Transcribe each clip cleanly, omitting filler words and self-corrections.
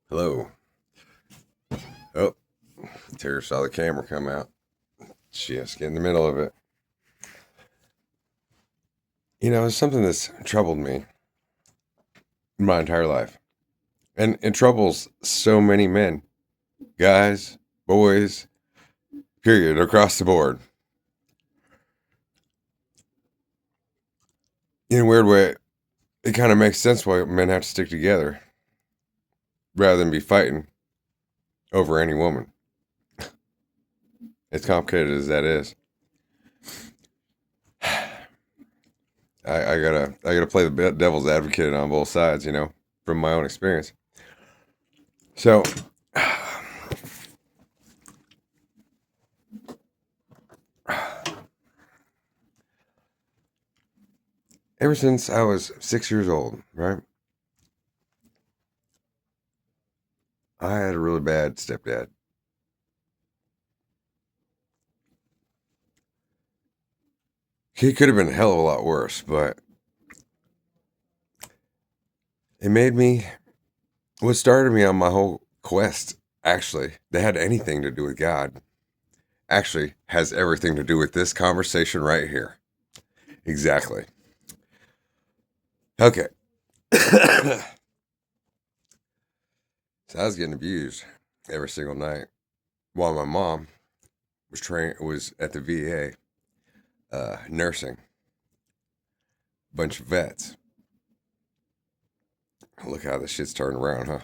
Hello. Oh, Tara saw the camera come out. She has to get in the middle of it. It's something that's troubled me my entire life. And it troubles so many men, guys, boys, period, across the board. In a weird way, it kind of makes sense why men have to stick together rather than be fighting over any woman. As complicated as that is. I gotta play the devil's advocate on both sides, from my own experience. So ever since I was 6 years old, right? I had a really bad stepdad. He could have been a hell of a lot worse, but it made me what started me on my whole quest, actually, that had anything to do with God, actually has everything to do with this conversation right here. Exactly. Okay. So I was getting abused every single night while my mom was at the VA nursing a bunch of vets. Look how this shit's turned around, huh?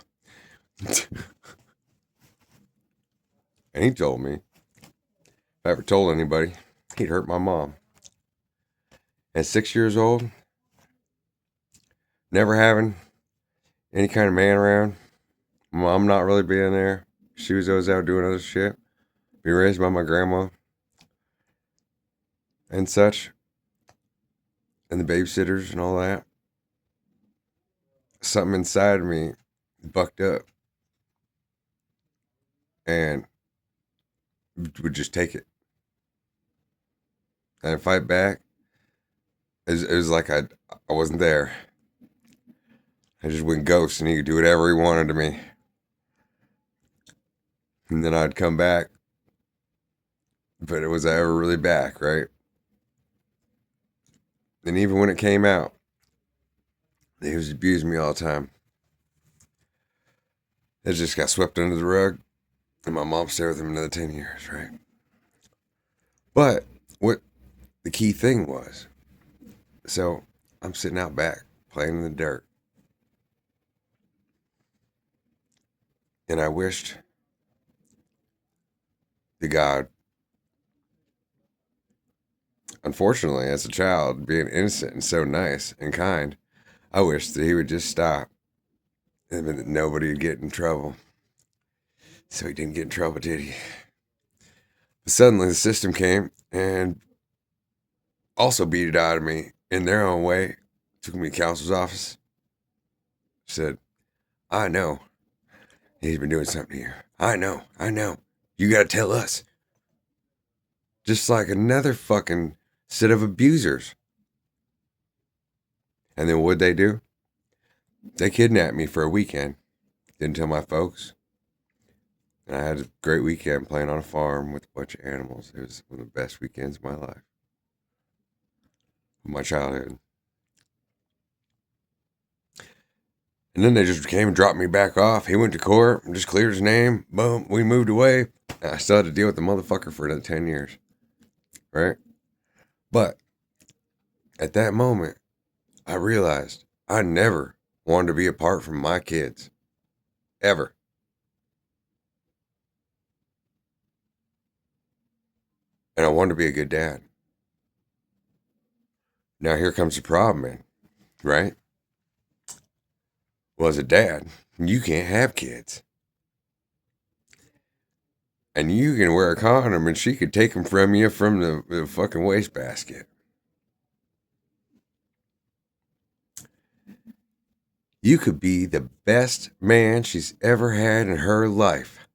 And he told me, if I ever told anybody, he'd hurt my mom. At 6 years old, never having any kind of man around, mom not really being there. She was always out doing other shit. Being raised by my grandma and such, and the babysitters and all that. Something inside of me bucked up and would just take it and fight back. It was like I wasn't there. I just went ghost and he could do whatever he wanted to me. And then I'd come back. But it was I ever really back, right? And even when it came out, he was abusing me all the time. It just got swept under the rug. And my mom stayed with him another 10 years, right? But what the key thing was, so I'm sitting out back playing in the dirt. And I wished to God, unfortunately, as a child, being innocent and so nice and kind, I wished that he would just stop and that nobody would get in trouble. So he didn't get in trouble, did he? But suddenly the system came and also beat it out of me in their own way. Took me to counselor's office. Said, I know he's been doing something here. I know. You gotta tell us. Just like another fucking set of abusers. And then what'd they do? They kidnapped me for a weekend. Didn't tell my folks. And I had a great weekend playing on a farm with a bunch of animals. It was one of the best weekends of my life. Of my childhood. And then they just came and dropped me back off. He went to court and just cleared his name. Boom. We moved away. And I still had to deal with the motherfucker for another 10 years. Right? But at that moment, I realized I never wanted to be apart from my kids. Ever. And I wanted to be a good dad. Now here comes the problem, man. Right? Well, as a dad, you can't have kids. And you can wear a condom and she could take them from you from the fucking wastebasket. You could be the best man she's ever had in her life.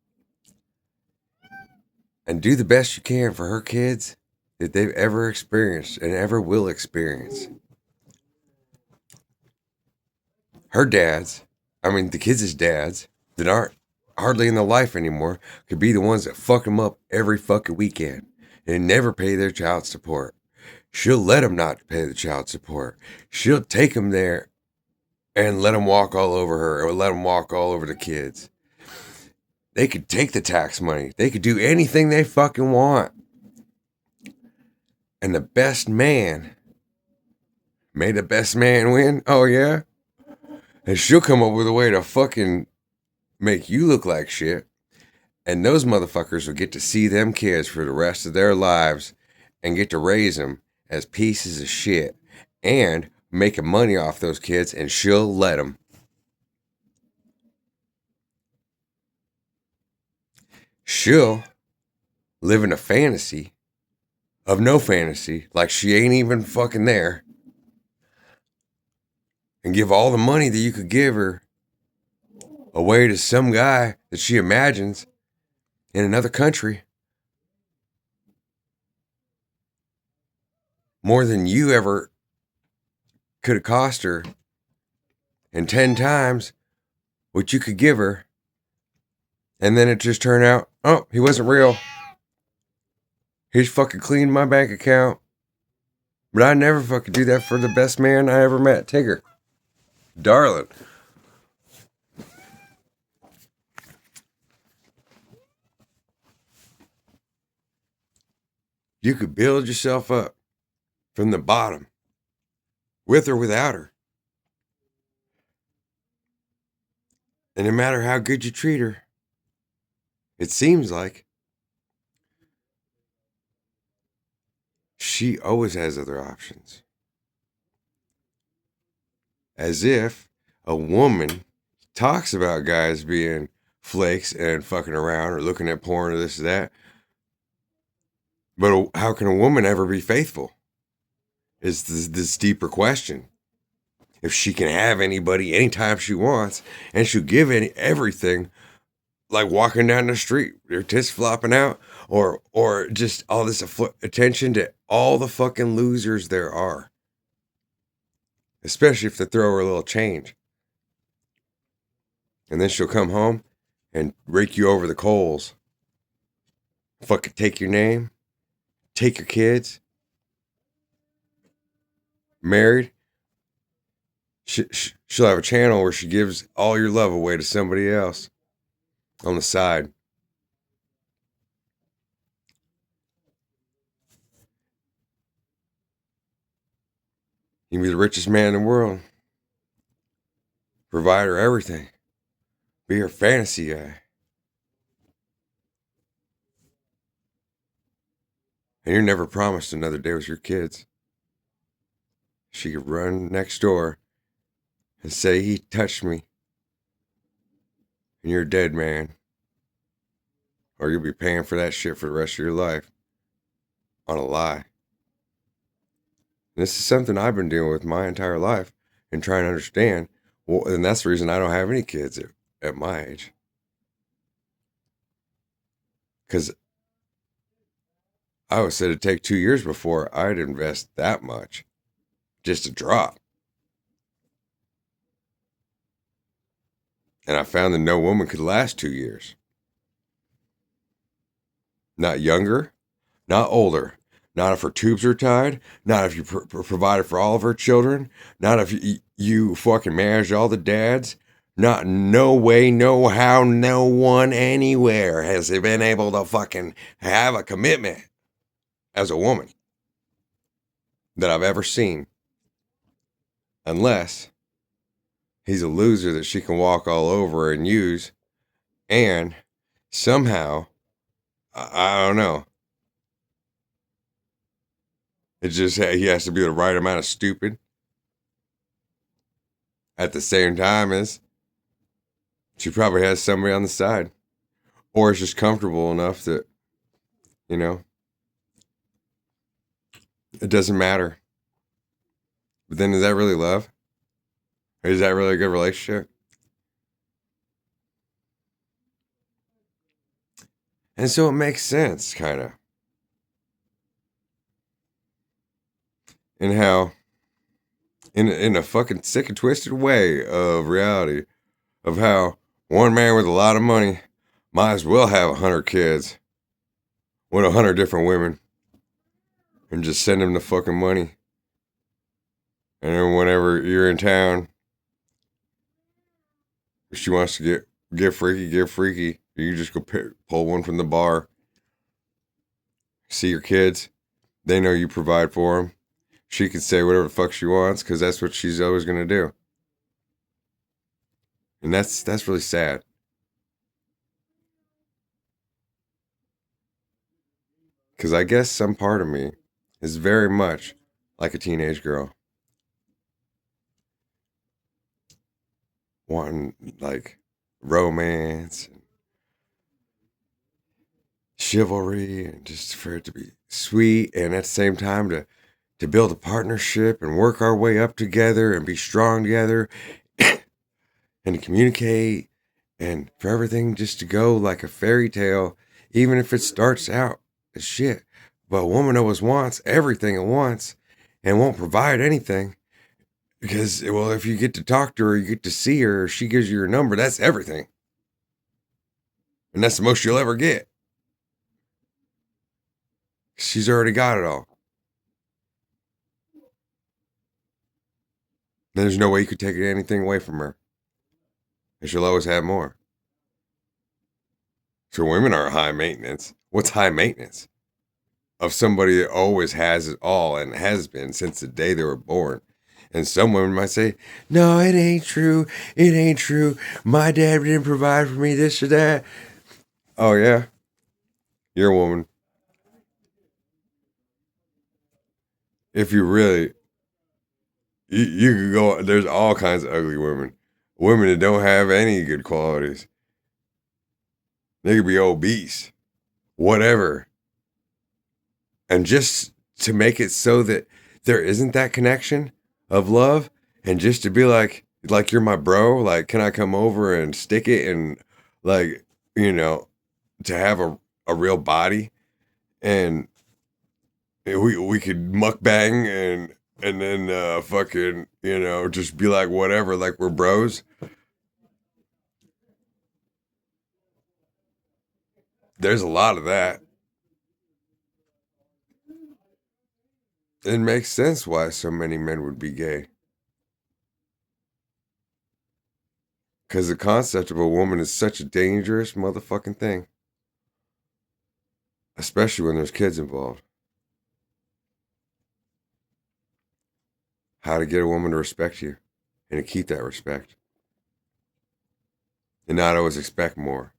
And do the best you can for her kids that they've ever experienced and ever will experience. The kids' dads, that aren't hardly in their life anymore could be the ones that fuck them up every fucking weekend and never pay their child support. She'll let them not pay the child support. She'll take them there and let them walk all over her or let them walk all over the kids. They could take the tax money. They could do anything they fucking want. And the best man, may the best man win. Oh, yeah? And she'll come up with a way to fucking make you look like shit. And those motherfuckers will get to see them kids for the rest of their lives and get to raise them as pieces of shit and making money off those kids, and she'll let them. She'll live in a fantasy of no fantasy, like she ain't even fucking there, and give all the money that you could give her away to some guy that she imagines in another country more than you ever could have cost her, and 10 times what you could give her. And then it just turned out, oh, he wasn't real. He's fucking cleaned my bank account. But I never fucking do that for the best man I ever met, Tigger. Darling. You could build yourself up from the bottom, with or without her. And no matter how good you treat her, it seems like she always has other options. As if a woman talks about guys being flakes and fucking around or looking at porn or this or that. But how can a woman ever be faithful? Is this deeper question. If she can have anybody anytime she wants, and she'll give everything, like walking down the street, their tits flopping out, or just all this attention to all the fucking losers there are. Especially if they throw her a little change. And then she'll come home and rake you over the coals. Fucking take your name, take your kids. Married. She'll have a channel where she gives all your love away to somebody else on the side. You can be the richest man in the world. Provide her everything. Be her fantasy guy. And you're never promised another day with your kids. She could run next door and say he touched me. And you're a dead man. Or you'll be paying for that shit for the rest of your life. On a lie. And this is something I've been dealing with my entire life and trying to understand. Well, and that's the reason I don't have any kids at my age. Because I always said it'd take 2 years before I'd invest that much. Just a drop. And I found that no woman could last 2 years. Not younger, not older. Not if her tubes are tied. Not if you provided for all of her children. Not if you fucking managed all the dads. Not no way, no how, no one anywhere has been able to fucking have a commitment as a woman that I've ever seen. Unless he's a loser that she can walk all over and use. And somehow, I don't know. It's just he has to be the right amount of stupid at the same time as she probably has somebody on the side. Or is just comfortable enough that, you know, it doesn't matter. But then is that really love? Or is that really a good relationship? And so it makes sense, kind of. And how, in a fucking sick and twisted way of reality, of how One man with a lot of money might as well have 100 kids with 100 different women and just send him the fucking money. And then whenever you're in town, if she wants to get freaky. You just go pull one from the bar. See your kids. They know you provide for them. She can say whatever the fuck she wants because that's what she's always going to do. And that's really sad. Because I guess some part of me is very much like a teenage girl. Wanting, like, romance and chivalry and just for it to be sweet and at the same time to build a partnership and work our way up together and be strong together and to communicate and for everything just to go like a fairy tale, even if it starts out as shit. But a woman always wants everything at once and won't provide anything because, well, if you get to talk to her, you get to see her, she gives you your number, that's everything. And that's the most you'll ever get. She's already got it all. There's no way you could take anything away from her. And she'll always have more. So women are high maintenance. What's high maintenance? Of somebody that always has it all and has been since the day they were born. And some women might say, no, it ain't true. It ain't true. My dad didn't provide for me this or that. Oh, yeah? You're a woman. If you really, you could go, there's all kinds of ugly women. Women that don't have any good qualities. They could be obese. Whatever. And just to make it so that there isn't that connection of love and just to be like you're my bro, like, can I come over and stick it and like, to have a real body and we could mukbang and then fucking, just be like whatever, like we're bros. There's a lot of that. It makes sense why so many men would be gay. Because the concept of a woman is such a dangerous motherfucking thing. Especially when there's kids involved. How to get a woman to respect you and to keep that respect. And not always expect more.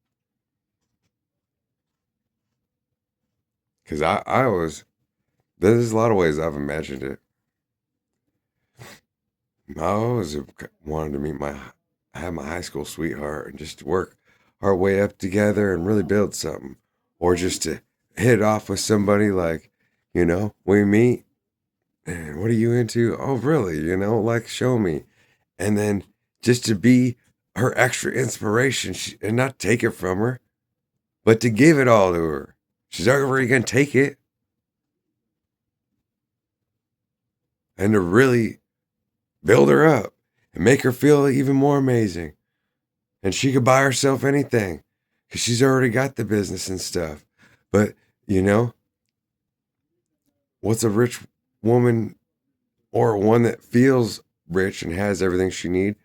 Because I always, there's a lot of ways I've imagined it. I always wanted to have my high school sweetheart and just work our way up together and really build something. Or just to hit it off with somebody like, we meet and what are you into? Oh, really? Like, show me. And then just to be her extra inspiration and not take it from her, but to give it all to her. She's already going to take it. And to really build her up and make her feel even more amazing. And she could buy herself anything because she's already got the business and stuff. But, what's a rich woman or one that feels rich and has everything she needs?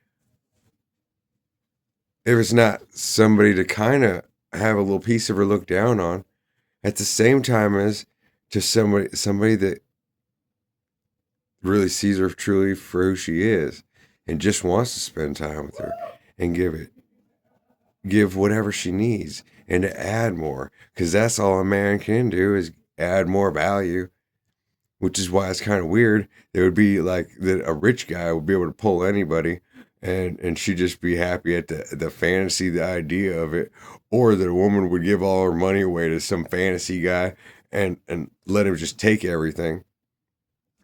If it's not somebody to kind of have a little piece of her look down on at the same time as to somebody that really sees her truly for who she is and just wants to spend time with her and give whatever she needs and to add more because that's all a man can do is add more value, which is why it's kind of weird. It would be like that a rich guy would be able to pull anybody and she'd just be happy at the fantasy, the idea of it, or that a woman would give all her money away to some fantasy guy and let him just take everything.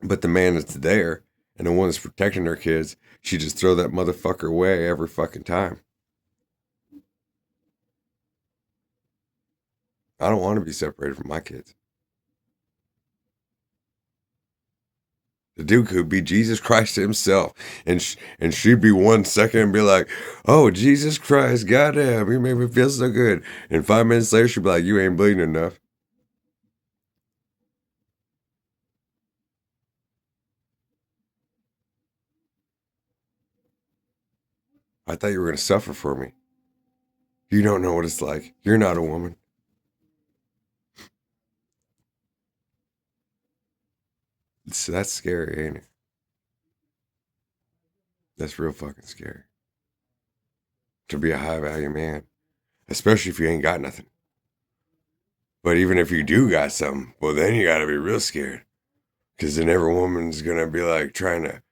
But the man that's there and the one that's protecting her kids, she just throw that motherfucker away every fucking time. I don't want to be separated from my kids. The dude could be Jesus Christ himself, and she'd be 1 second and be like, "Oh, Jesus Christ, goddamn, you make me feel so good." And 5 minutes later, she'd be like, "You ain't bleeding enough." I thought you were gonna suffer for me. You don't know what it's like. You're not a woman. That's scary, ain't it? That's real fucking scary. To be a high value man, especially if you ain't got nothing. But even if you do got something, well, then you gotta be real scared. Because then every woman's gonna be like trying to,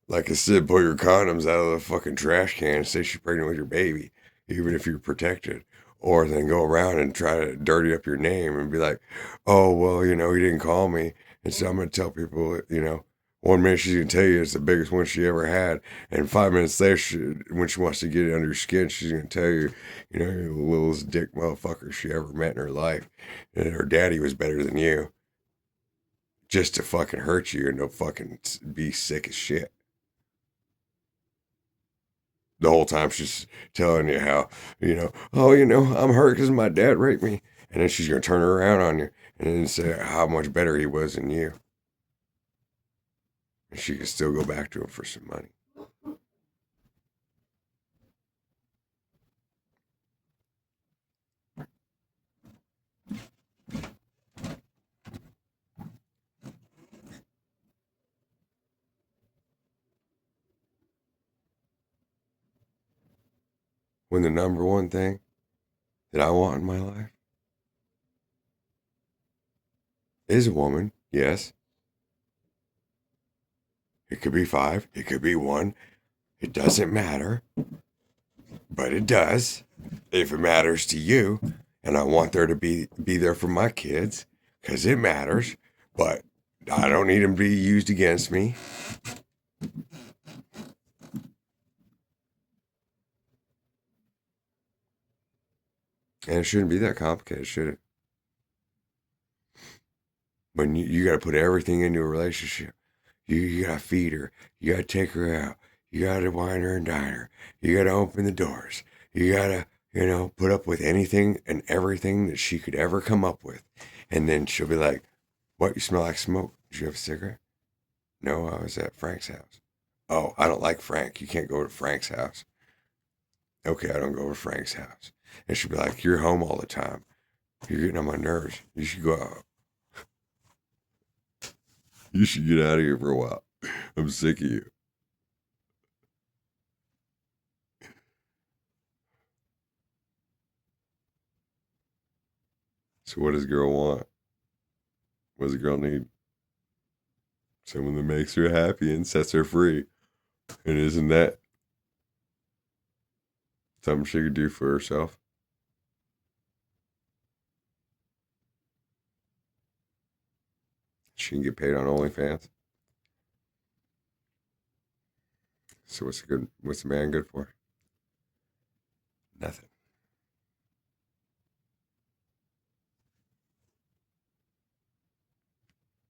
like I said, pull your condoms out of the fucking trash can and say she's pregnant with your baby, even if you're protected. Or then go around and try to dirty up your name and be like, oh, well, you know, he didn't call me. And so I'm going to tell people, you know, 1 minute she's going to tell you it's the biggest one she ever had. And 5 minutes later, when she wants to get it under your skin, she's going to tell you, you know, you're the littlest dick motherfucker she ever met in her life. And her daddy was better than you. Just to fucking hurt you and to fucking be sick as shit. The whole time she's telling you how, you know, oh, you know, I'm hurt because my dad raped me. And then she's going to turn her around on you and then say how much better he was than you. And she can still go back to him for some money. When the number one thing that I want in my life is a woman, yes. It could be 5, it could be 1. It doesn't matter, but it does if it matters to you. And I want there to be there for my kids because it matters, but I don't need them to be used against me. And it shouldn't be that complicated, should it? But you got to put everything into a relationship. You got to feed her. You got to take her out. You got to wine her and dine her. You got to open the doors. You got to, you know, put up with anything and everything that she could ever come up with. And then she'll be like, what, you smell like smoke? Did you have a cigarette? No, I was at Frank's house. Oh, I don't like Frank. You can't go to Frank's house. Okay, I don't go to Frank's house. And she'll be like, you're home all the time. You're getting on my nerves. You should go out. You should get out of here for a while. I'm sick of you. So what does a girl want? What does a girl need? Someone that makes her happy and sets her free. And isn't that something she could do for herself? She can get paid on OnlyFans. So what's a man good for? Nothing.